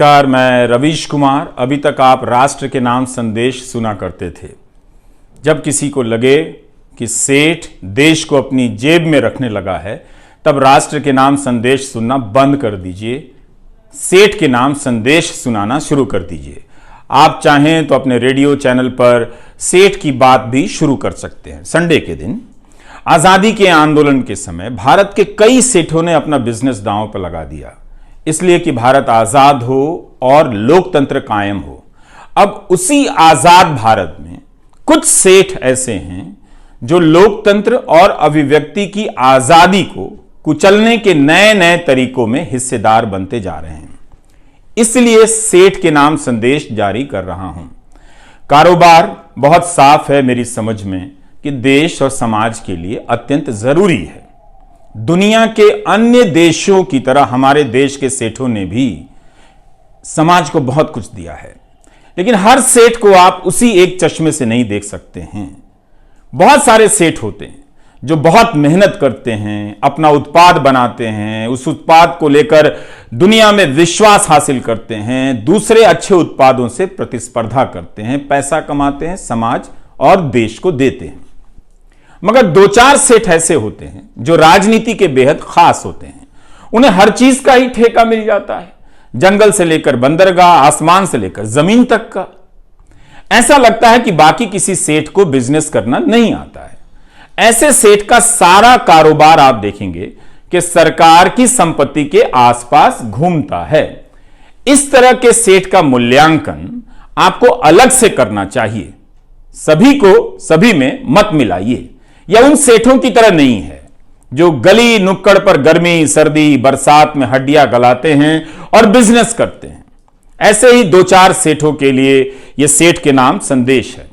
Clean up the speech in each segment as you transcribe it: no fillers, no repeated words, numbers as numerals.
नमस्कार, मैं रवीश कुमार। अभी तक आप राष्ट्र के नाम संदेश सुना करते थे। जब किसी को लगे कि सेठ देश को अपनी जेब में रखने लगा है, तब राष्ट्र के नाम संदेश सुनना बंद कर दीजिए। सेठ के नाम संदेश सुनाना शुरू कर दीजिए। आप चाहें तो अपने रेडियो चैनल पर सेठ की बात भी शुरू कर सकते हैं। संडे के दिन आजादी के आंदोलन के समय भारत के कई सेठों ने अपना बिजनेस दांव पर लगा दिया, इसलिए कि भारत आजाद हो और लोकतंत्र कायम हो। अब उसी आजाद भारत में कुछ सेठ ऐसे हैं जो लोकतंत्र और अभिव्यक्ति की आजादी को कुचलने के नए नए तरीकों में हिस्सेदार बनते जा रहे हैं। इसलिए सेठ के नाम संदेश जारी कर रहा हूं। कारोबार बहुत साफ है मेरी समझ में कि देश और समाज के लिए अत्यंत जरूरी है। दुनिया के अन्य देशों की तरह हमारे देश के सेठों ने भी समाज को बहुत कुछ दिया है, लेकिन हर सेठ को आप उसी एक चश्मे से नहीं देख सकते हैं। बहुत सारे सेठ होते हैं जो बहुत मेहनत करते हैं, अपना उत्पाद बनाते हैं, उस उत्पाद को लेकर दुनिया में विश्वास हासिल करते हैं, दूसरे अच्छे उत्पादों से प्रतिस्पर्धा करते हैं, पैसा कमाते हैं, समाज और देश को देते हैं। मगर दो चार सेठ ऐसे होते हैं जो राजनीति के बेहद खास होते हैं। उन्हें हर चीज का ही ठेका मिल जाता है, जंगल से लेकर बंदरगाह, आसमान से लेकर जमीन तक का। ऐसा लगता है कि बाकी किसी सेठ को बिजनेस करना नहीं आता है। ऐसे सेठ का सारा कारोबार आप देखेंगे कि सरकार की संपत्ति के आसपास घूमता है। इस तरह के सेठ का मूल्यांकन आपको अलग से करना चाहिए। सभी को सभी में मत मिलाइए। यह उन सेठों की तरह नहीं है जो गली नुक्कड़ पर गर्मी, सर्दी, बरसात में हड्डियां गलाते हैं और बिजनेस करते हैं। ऐसे ही दो चार सेठों के लिए यह सेठ के नाम संदेश है।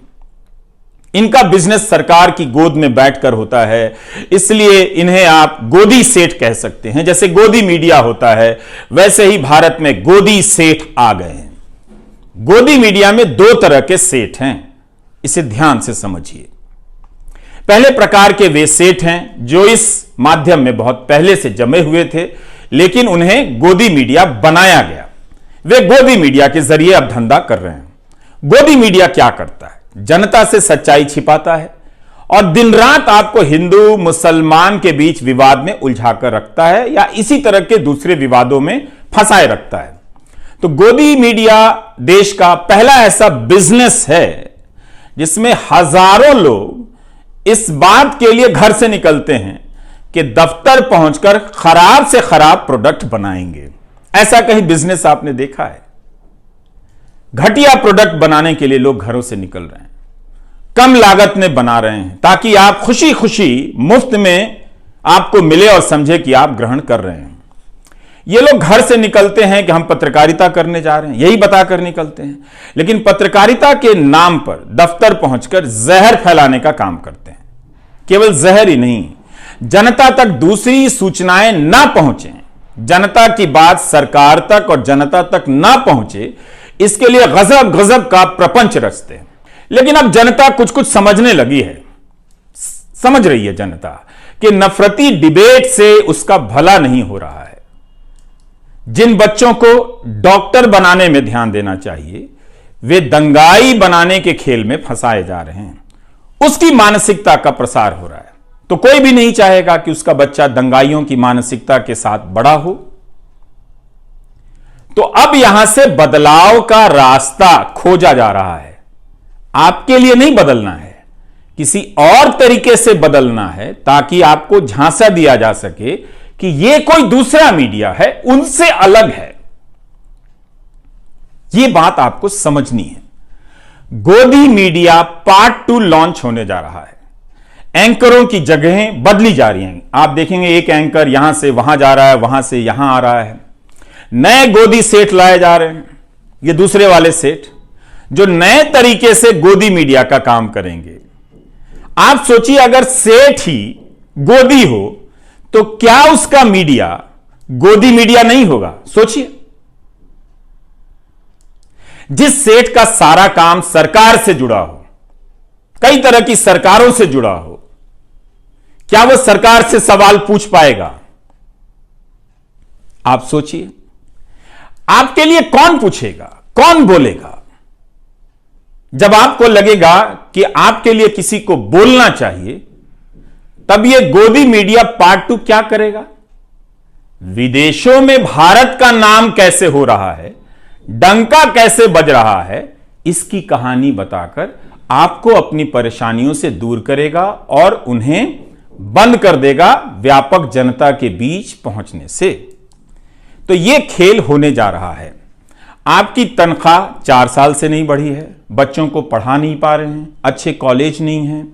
इनका बिजनेस सरकार की गोद में बैठकर होता है, इसलिए इन्हें आप गोदी सेठ कह सकते हैं। जैसे गोदी मीडिया होता है, वैसे ही भारत में गोदी सेठ आ गए हैं। गोदी मीडिया में दो तरह के सेठ हैं, इसे ध्यान से समझिए। पहले प्रकार के वे सेठ हैं जो इस माध्यम में बहुत पहले से जमे हुए थे, लेकिन उन्हें गोदी मीडिया बनाया गया। वे गोदी मीडिया के जरिए अब धंधा कर रहे हैं। गोदी मीडिया क्या करता है? जनता से सच्चाई छिपाता है और दिन रात आपको हिंदू मुसलमान के बीच विवाद में उलझाकर रखता है या इसी तरह के दूसरे विवादों में फंसाए रखता है। तो गोदी मीडिया देश का पहला ऐसा बिजनेस है जिसमें हजारों लोग इस बात के लिए घर से निकलते हैं कि दफ्तर पहुंचकर खराब से खराब प्रोडक्ट बनाएंगे। ऐसा कहीं बिजनेस आपने देखा है? घटिया प्रोडक्ट बनाने के लिए लोग घरों से निकल रहे हैं, कम लागत में बना रहे हैं ताकि आप खुशी खुशी मुफ्त में आपको मिले और समझे कि आप ग्रहण कर रहे हैं। ये लोग घर से निकलते हैं कि हम पत्रकारिता करने जा रहे हैं, यही बताकर निकलते हैं, लेकिन पत्रकारिता के नाम पर दफ्तर पहुंचकर जहर फैलाने का काम करते हैं। केवल जहर ही नहीं, जनता तक दूसरी सूचनाएं ना पहुंचे, जनता की बात सरकार तक और जनता तक ना पहुंचे, इसके लिए गजब गजब का प्रपंच रचते हैं। लेकिन अब जनता कुछ कुछ समझने लगी है। समझ रही है जनता कि नफरती डिबेट से उसका भला नहीं हो रहा है। जिन बच्चों को डॉक्टर बनाने में ध्यान देना चाहिए, वे दंगाई बनाने के खेल में फंसाए जा रहे हैं। उसकी मानसिकता का प्रसार हो रहा है। तो कोई भी नहीं चाहेगा कि उसका बच्चा दंगाइयों की मानसिकता के साथ बड़ा हो। तो अब यहां से बदलाव का रास्ता खोजा जा रहा है। आपके लिए नहीं बदलना है, किसी और तरीके से बदलना है ताकि आपको झांसा दिया जा सके कि यह कोई दूसरा मीडिया है, उनसे अलग है। यह बात आपको समझनी है। गोदी मीडिया पार्ट 2 लॉन्च होने जा रहा है। एंकरों की जगहें बदली जा रही हैं। आप देखेंगे एक एंकर यहां से वहां जा रहा है, वहां से यहां आ रहा है। नए गोदी सेठ लाए जा रहे हैं। ये दूसरे वाले सेठ जो नए तरीके से गोदी मीडिया का काम करेंगे। आप सोचिए, अगर सेठ ही गोदी हो तो क्या उसका मीडिया गोदी मीडिया नहीं होगा? सोचिए, जिस सेठ का सारा काम सरकार से जुड़ा हो, कई तरह की सरकारों से जुड़ा हो, क्या वो सरकार से सवाल पूछ पाएगा? आप सोचिए। आपके लिए कौन पूछेगा, कौन बोलेगा? जब आपको लगेगा कि आपके लिए किसी को बोलना चाहिए, तब यह गोदी मीडिया पार्ट 2 क्या करेगा? विदेशों में भारत का नाम कैसे हो रहा है, डंका कैसे बज रहा है, इसकी कहानी बताकर आपको अपनी परेशानियों से दूर करेगा और उन्हें बंद कर देगा व्यापक जनता के बीच पहुंचने से। तो यह खेल होने जा रहा है। आपकी तनख्वाह 4 साल से नहीं बढ़ी है, बच्चों को पढ़ा नहीं पा रहे हैं, अच्छे कॉलेज नहीं हैं,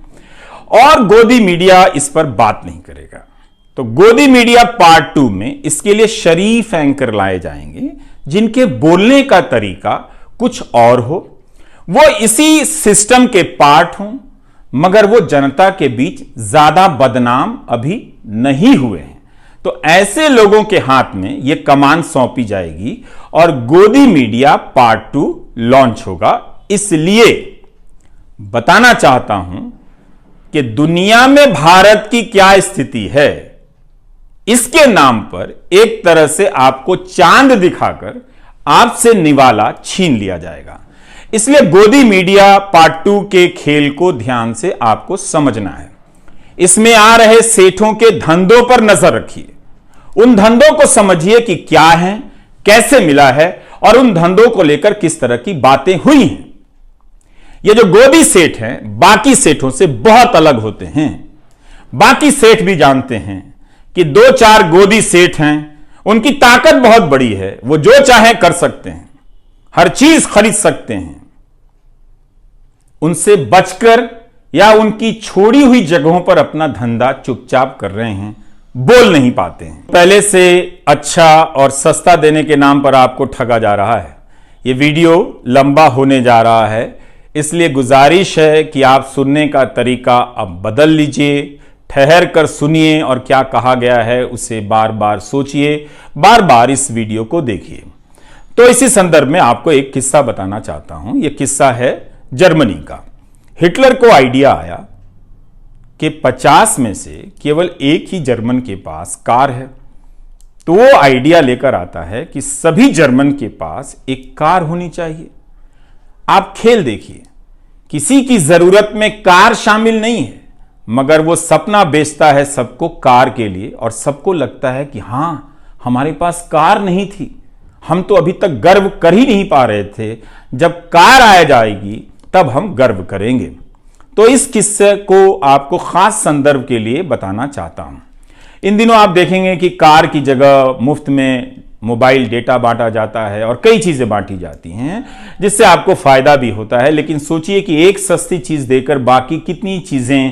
और गोदी मीडिया इस पर बात नहीं करेगा। तो गोदी मीडिया पार्ट 2 में इसके लिए शरीफ एंकर लाए जाएंगे, जिनके बोलने का तरीका कुछ और हो, वो इसी सिस्टम के पार्ट हों, मगर वो जनता के बीच ज्यादा बदनाम अभी नहीं हुए हैं। तो ऐसे लोगों के हाथ में यह कमान सौंपी जाएगी और गोदी मीडिया पार्ट 2 लॉन्च होगा। इसलिए बताना चाहता हूं कि दुनिया में भारत की क्या स्थिति है, इसके नाम पर एक तरह से आपको चांद दिखाकर आपसे निवाला छीन लिया जाएगा। इसलिए गोदी मीडिया पार्ट 2 के खेल को ध्यान से आपको समझना है। इसमें आ रहे सेठों के धंधों पर नजर रखिए, उन धंधों को समझिए कि क्या है, कैसे मिला है और उन धंधों को लेकर किस तरह की बातें हुई हैं। ये जो गोदी सेठ हैं बाकी सेठों से बहुत अलग होते हैं। बाकी सेठ भी जानते हैं कि 2-4 गोदी सेठ हैं, उनकी ताकत बहुत बड़ी है, वो जो चाहे कर सकते हैं, हर चीज खरीद सकते हैं। उनसे बचकर या उनकी छोड़ी हुई जगहों पर अपना धंधा चुपचाप कर रहे हैं, बोल नहीं पाते हैं। पहले से अच्छा और सस्ता देने के नाम पर आपको ठगा जा रहा है। यह वीडियो लंबा होने जा रहा है, इसलिए गुजारिश है कि आप सुनने का तरीका अब बदल लीजिए, ठहर कर सुनिए और क्या कहा गया है उसे बार बार सोचिए, बार बार इस वीडियो को देखिए। तो इसी संदर्भ में आपको एक किस्सा बताना चाहता हूं। यह किस्सा है जर्मनी का। हिटलर को आइडिया आया कि 50 में से केवल एक ही जर्मन के पास कार है, तो वो आइडिया लेकर आता है कि सभी जर्मन के पास एक कार होनी चाहिए। आप खेल देखिए, किसी की जरूरत में कार शामिल नहीं है, मगर वो सपना बेचता है सबको कार के लिए, और सबको लगता है कि हां, हमारे पास कार नहीं थी, हम तो अभी तक गर्व कर ही नहीं पा रहे थे, जब कार आ जाएगी तब हम गर्व करेंगे। तो इस किस्से को आपको खास संदर्भ के लिए बताना चाहता हूं। इन दिनों आप देखेंगे कि कार की जगह मुफ्त में मोबाइल डेटा बांटा जाता है और कई चीजें बांटी जाती हैं, जिससे आपको फायदा भी होता है। लेकिन सोचिए कि एक सस्ती चीज देकर बाकी कितनी चीजें,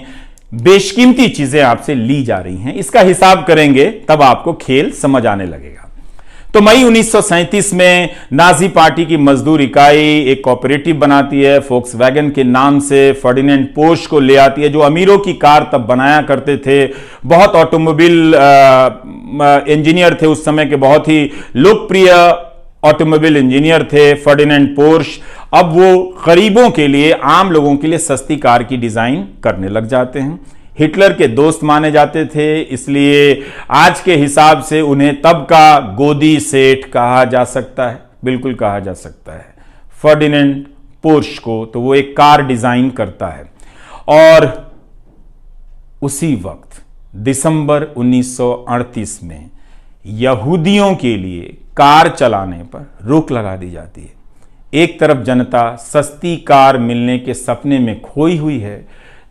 बेशकीमती चीजें आपसे ली जा रही हैं। इसका हिसाब करेंगे तब आपको खेल समझ आने लगेगा। तो मई 1937 में नाजी पार्टी की मजदूर इकाई एक कोऑपरेटिव बनाती है, फोक्सवैगन के नाम से फर्डिनेंड पोर्श को ले आती है, जो अमीरों की कार तब बनाया करते थे। बहुत ऑटोमोबाइल इंजीनियर थे उस समय के, बहुत ही लोकप्रिय ऑटोमोबाइल इंजीनियर थे फर्डिनेंड पोर्श। अब वो गरीबों के लिए, आम लोगों के लिए सस्ती कार की डिजाइन करने लग जाते हैं। हिटलर के दोस्त माने जाते थे, इसलिए आज के हिसाब से उन्हें तब का गोदी सेठ कहा जा सकता है, बिल्कुल कहा जा सकता है फर्डिनेंड पोर्श को। तो वो एक कार डिजाइन करता है और उसी वक्त दिसंबर 1938 में यहूदियों के लिए कार चलाने पर रोक लगा दी जाती है। एक तरफ जनता सस्ती कार मिलने के सपने में खोई हुई है,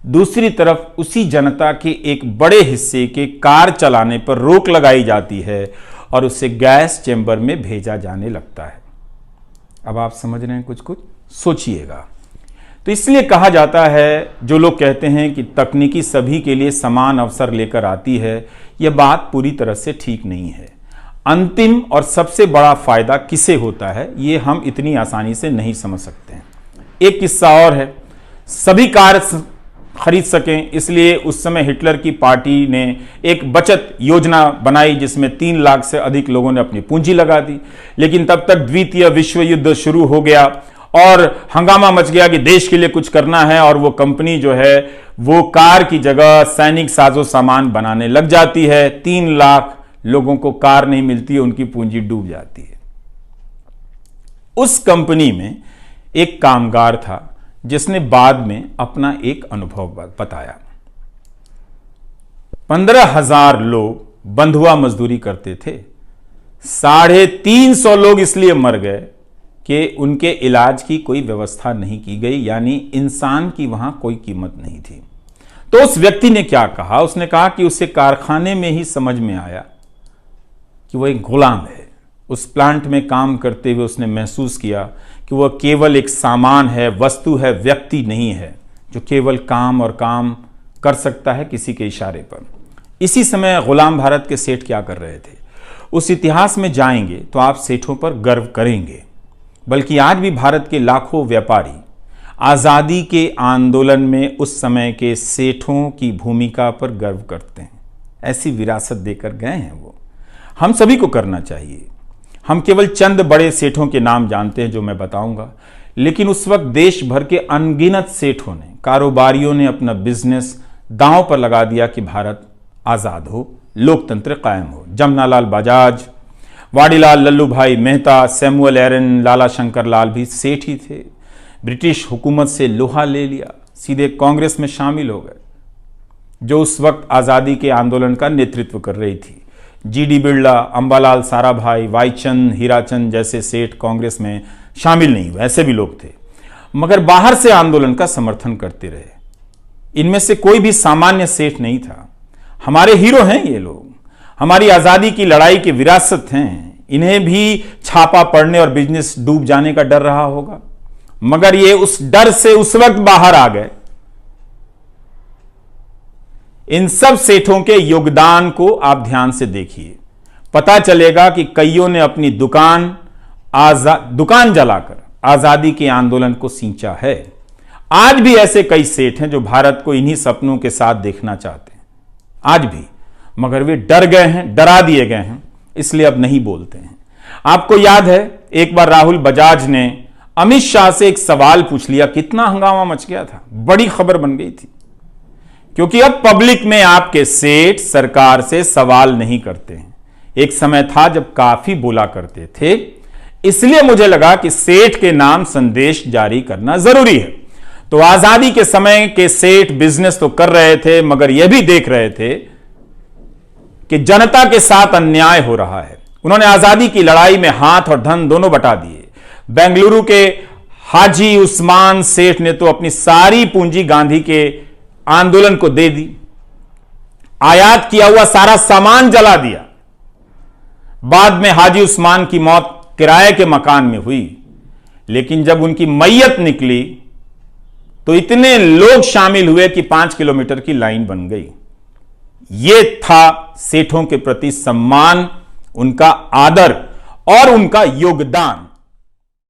दूसरी तरफ उसी जनता के एक बड़े हिस्से के कार चलाने पर रोक लगाई जाती है और उसे गैस चैम्बर में भेजा जाने लगता है। अब आप समझ रहे हैं, कुछ कुछ सोचिएगा। तो इसलिए कहा जाता है, जो लोग कहते हैं कि तकनीकी सभी के लिए समान अवसर लेकर आती है, यह बात पूरी तरह से ठीक नहीं है। अंतिम और सबसे बड़ा फायदा किसे होता है, यह हम इतनी आसानी से नहीं समझ सकते हैं। एक किस्सा और है, सभी कार खरीद सकें, इसलिए उस समय हिटलर की पार्टी ने एक बचत योजना बनाई, जिसमें 3 लाख से अधिक लोगों ने अपनी पूंजी लगा दी। लेकिन तब तक द्वितीय विश्व युद्ध शुरू हो गया और हंगामा मच गया कि देश के लिए कुछ करना है, और वो कंपनी जो है वो कार की जगह सैनिक साजो सामान बनाने लग जाती है। 3 लाख लोगों को कार नहीं मिलती है, उनकी पूंजी डूब जाती है। उस कंपनी में एक कामगार था जिसने बाद में अपना एक अनुभव बताया। 15,000 लोग बंधुआ मजदूरी करते थे। 350 लोग इसलिए मर गए कि उनके इलाज की कोई व्यवस्था नहीं की गई, यानी इंसान की वहां कोई कीमत नहीं थी। तो उस व्यक्ति ने क्या कहा? उसने कहा कि उसे कारखाने में ही समझ में आया कि वह एक गुलाम है। उस प्लांट में काम करते हुए उसने महसूस किया कि वह केवल एक सामान है, वस्तु है, व्यक्ति नहीं है जो केवल काम और काम कर सकता है किसी के इशारे पर। इसी समय गुलाम भारत के सेठ क्या कर रहे थे, उस इतिहास में जाएंगे तो आप सेठों पर गर्व करेंगे। बल्कि आज भी भारत के लाखों व्यापारी आजादी के आंदोलन में उस समय के सेठों की भूमिका पर गर्व करते हैं। ऐसी विरासत देकर गए हैं वो, हम सभी को करना चाहिए। हम केवल चंद बड़े सेठों के नाम जानते हैं जो मैं बताऊंगा, लेकिन उस वक्त देश भर के अनगिनत सेठों ने, कारोबारियों ने अपना बिजनेस दांव पर लगा दिया कि भारत आजाद हो, लोकतंत्र कायम हो। जमनालाल बजाज, वाडीलाल लल्लू भाई मेहता, सैमुअल एरन, लाला शंकर लाल भी सेठ ही थे। ब्रिटिश हुकूमत से लोहा ले लिया, सीधे कांग्रेस में शामिल हो गए जो उस वक्त आज़ादी के आंदोलन का नेतृत्व कर रही थी। जीडी बिरला, अंबालाल साराभाई, वाईचंद, हीराचंद जैसे सेठ कांग्रेस में शामिल नहीं हुए, ऐसे भी लोग थे, मगर बाहर से आंदोलन का समर्थन करते रहे। इनमें से कोई भी सामान्य सेठ नहीं था। हमारे हीरो हैं ये लोग, हमारी आजादी की लड़ाई की विरासत हैं। इन्हें भी छापा पड़ने और बिजनेस डूब जाने का डर रहा होगा, मगर ये उस डर से उस वक्त बाहर आ गए। इन सब सेठों के योगदान को आप ध्यान से देखिए, पता चलेगा कि कईयों ने अपनी दुकान जलाकर आजादी के आंदोलन को सींचा है। आज भी ऐसे कई सेठ हैं जो भारत को इन्हीं सपनों के साथ देखना चाहते हैं, आज भी, मगर वे डर गए हैं, डरा दिए गए हैं, इसलिए अब नहीं बोलते हैं। आपको याद है एक बार राहुल बजाज ने अमित शाह से एक सवाल पूछ लिया, कितना हंगामा मच गया था, बड़ी खबर बन गई थी, क्योंकि अब पब्लिक में आपके सेठ सरकार से सवाल नहीं करते हैं। एक समय था जब काफी बोला करते थे, इसलिए मुझे लगा कि सेठ के नाम संदेश जारी करना जरूरी है। तो आजादी के समय के सेठ बिजनेस तो कर रहे थे, मगर यह भी देख रहे थे कि जनता के साथ अन्याय हो रहा है। उन्होंने आजादी की लड़ाई में हाथ और धन दोनों बटा दिए। बेंगलुरु के हाजी उस्मान सेठ ने तो अपनी सारी पूंजी गांधी के आंदोलन को दे दी, आयात किया हुआ सारा सामान जला दिया। बाद में हाजी उस्मान की मौत किराए के मकान में हुई, लेकिन जब उनकी मैयत निकली तो इतने लोग शामिल हुए कि 5 किलोमीटर की लाइन बन गई। यह था सेठों के प्रति सम्मान, उनका आदर और उनका योगदान।